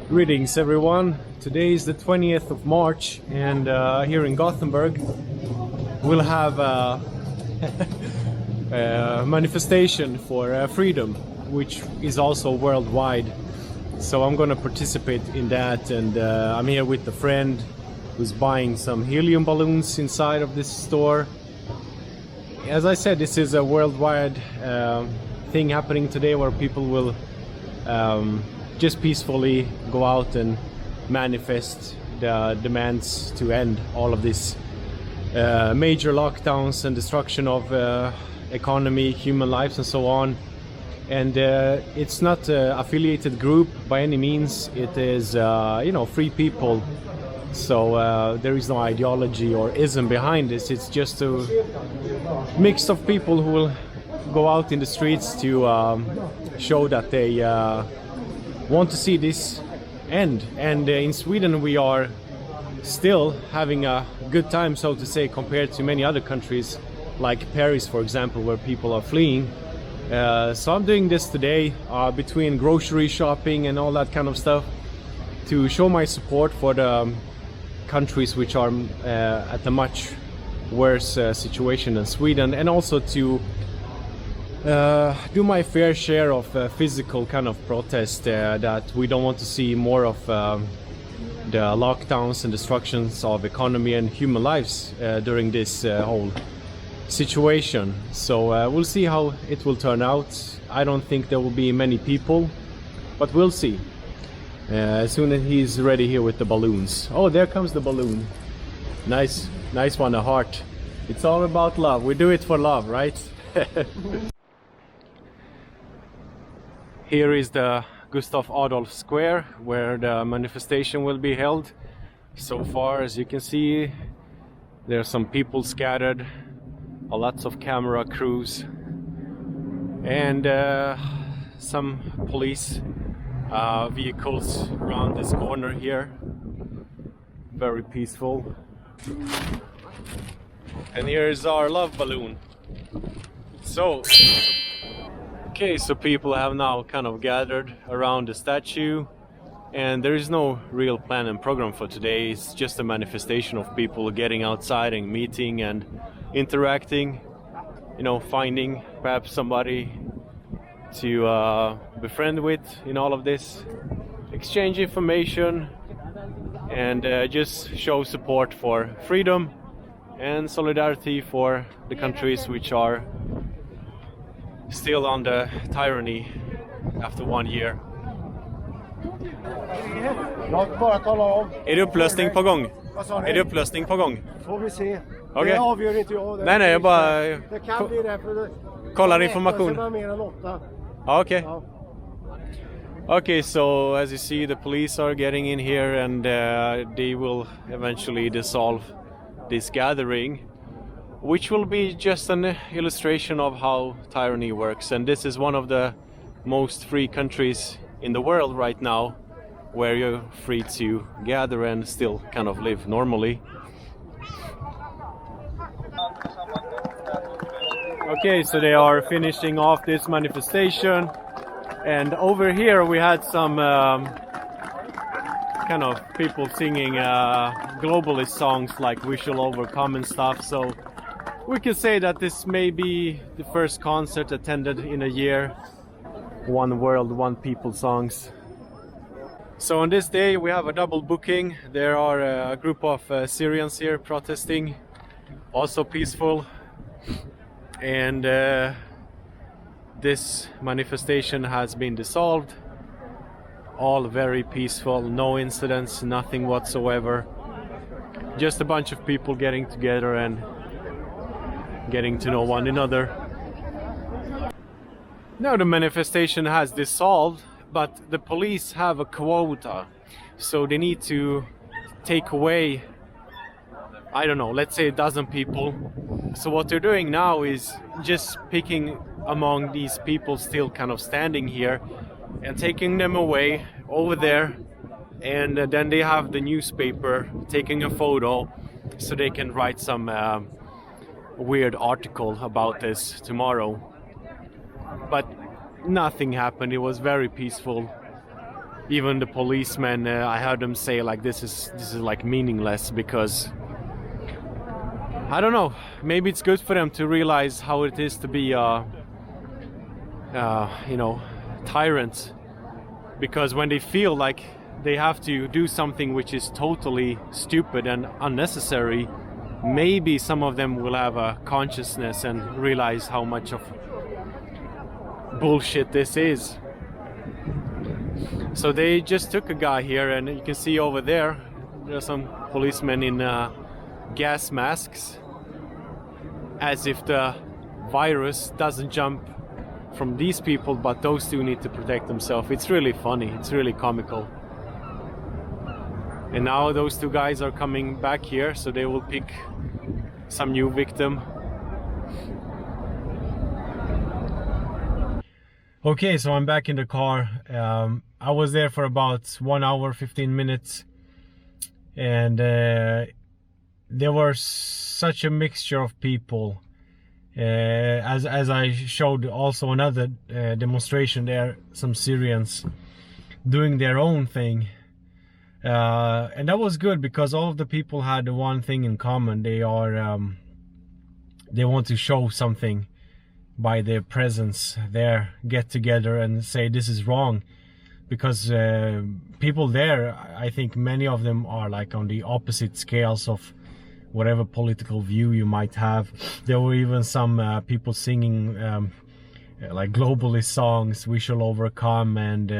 Greetings everyone. Today is the 20th of March and here in Gothenburg we'll have a manifestation for freedom, which is also worldwide. So I'm gonna participate in that, and I'm here with a friend who's buying some helium balloons inside of this store. As I said, this is a worldwide thing happening today where people will just peacefully go out and manifest the demands to end all of this major lockdowns and destruction of economy, human lives and so on. And it's not an affiliated group by any means. It is free people. So there is no ideology or ism behind this. It's just a mix of people who will go out in the streets to show that they want to see this end. And in Sweden we are still having a good time, so to say, compared to many other countries like Paris, for example, where people are fleeing. So I'm doing this today between grocery shopping and all that kind of stuff to show my support for the countries which are at a much worse situation than Sweden, and also to do my fair share of physical kind of protest that we don't want to see more of the lockdowns and destructions of economy and human lives during this whole situation. So we'll see how it will turn out. I don't think there will be many people, but we'll see. As soon as he's ready here with the balloons. Oh, there comes the balloon. Nice one, a heart. It's all about love. We do it for love, right? Here is the Gustav Adolf Square where the manifestation will be held. So far, as you can see, there are some people scattered, lots of camera crews, and some police vehicles around this corner here. Very peaceful. And here is our love balloon. So so people have now kind of gathered around the statue, and there is no real plan and program for today. It's just a manifestation of people getting outside and meeting and interacting, finding perhaps somebody to befriend with in all of this, exchange information, and just show support for freedom and solidarity for the countries which are still under tyranny after 1 year. Är det upplösning på gång? Är det upplösning på gång? Får vi se. Okay. Det avgör inte jag. Nej, jag bara det kan bli det, för kollar information. Mer än 8. Okay. Ja. Okay, so as you see, the police are getting in here, and they will eventually dissolve this gathering, which will be just an illustration of how tyranny works. And this is one of the most free countries in the world right now, where you're free to gather and still kind of live normally. Okay, so they are finishing off this manifestation, and over here we had some kind of people singing globalist songs like "We Shall Overcome" and stuff. So we can say that this may be the first concert attended in a year. One world, one people songs. So on this day we have a double booking. There are a group of Syrians here protesting, also peaceful. And this manifestation has been dissolved. All very peaceful, no incidents, nothing whatsoever. Just a bunch of people getting together and getting to know one another. Now the manifestation has dissolved, but the police have a quota, so they need to take away, I don't know, let's say a dozen people. So what they're doing now is just picking among these people still kind of standing here and taking them away over there, and then they have the newspaper taking a photo so they can write some weird article about this tomorrow. But nothing happened. It was very peaceful. even the policemen, I heard them say like this is like meaningless, because I don't know, maybe it's good for them to realize how it is to be you know, tyrant, because when they feel like they have to do something which is totally stupid and unnecessary, maybe some of them will have a consciousness and realize how much of bullshit this is. So they just took a guy here, and you can see over there are some policemen in gas masks, as if the virus doesn't jump from these people, but those two need to protect themselves. It's really funny, it's really comical. And now those two guys are coming back here, so they will pick some new victim. Okay, so I'm back in the car. I was there for about 1 hour 15 minutes, and there was such a mixture of people. As I showed also another demonstration there, some Syrians doing their own thing, and that was good, because all of the people had one thing in common. They want to show something by their presence there, get together and say this is wrong, because people there, I think many of them are like on the opposite scales of whatever political view you might have. There were even some people singing like globalist songs, "We Shall Overcome," and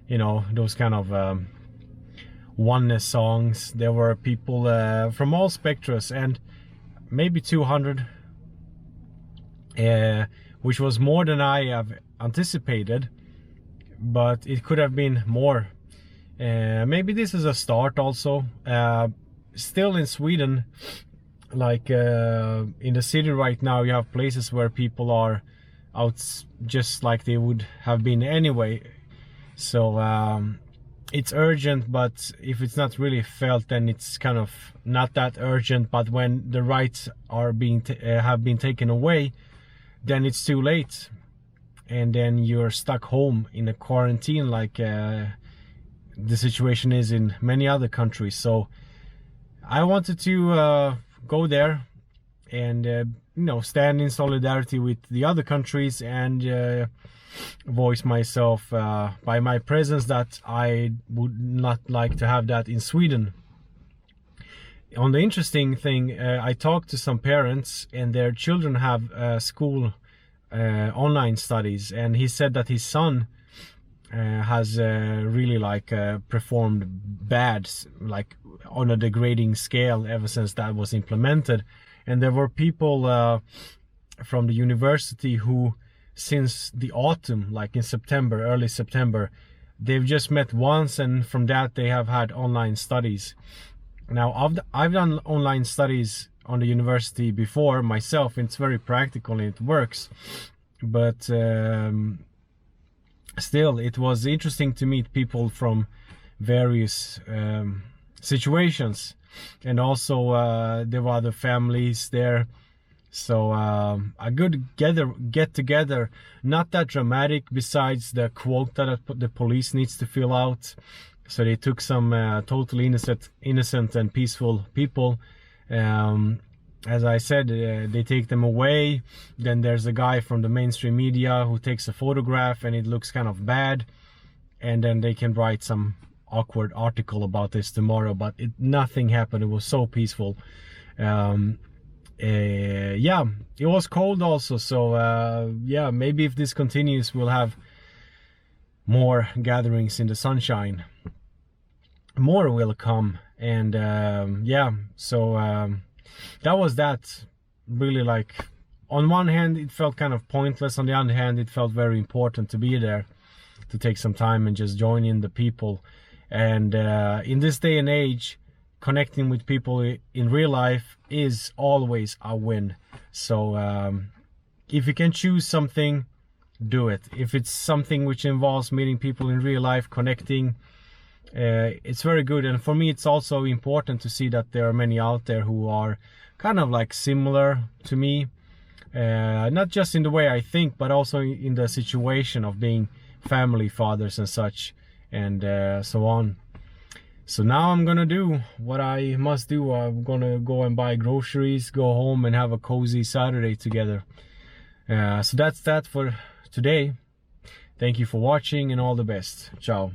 you know, those kind of oneness songs. There were people from all spectrums, and maybe 200, which was more than I have anticipated, but it could have been more. Maybe this is a start also. Still in Sweden, like in the city right now, you have places where people are out just like they would have been anyway. So it's urgent, but if it's not really felt, then it's kind of not that urgent. But when the rights are being have been taken away, then it's too late, and then you're stuck home in a quarantine, like the situation is in many other countries. So I wanted to go there and you know, stand in solidarity with the other countries, and voice myself by my presence that I would not like to have that in Sweden. On the interesting thing, I talked to some parents, and their children have school online studies, and he said that his son has really like performed bad, like on a degrading scale ever since that was implemented. And there were people from the university who, since the autumn, like in September, early September, they've just met once, and from that they have had online studies. Now I've done online studies on the university before myself, and it's very practical and it works, but still it was interesting to meet people from various situations, and also there were other families there. So a good get together, not that dramatic, besides the quota that the police needs to fill out. So they took some totally innocent and peaceful people. As I said, they take them away. Then there's a guy from the mainstream media who takes a photograph, and it looks kind of bad. And then they can write some awkward article about this tomorrow. But nothing happened. It was so peaceful. Yeah, it was cold also. So yeah, maybe if this continues, we'll have more gatherings in the sunshine. More will come. And yeah, so that was that. Really, like, on one hand it felt kind of pointless, on the other hand it felt very important to be there, to take some time and just join in the people. And in this day and age, connecting with people in real life is always a win. So if you can choose something, do it. If it's something which involves meeting people in real life, connecting, it's very good. And for me, it's also important to see that there are many out there who are kind of like similar to me, not just in the way I think, but also in the situation of being family fathers and such. and so on. So now I'm gonna do what I must do. I'm gonna go and buy groceries, go home and have a cozy Saturday together. So that's that for today. Thank you for watching and all the best. Ciao.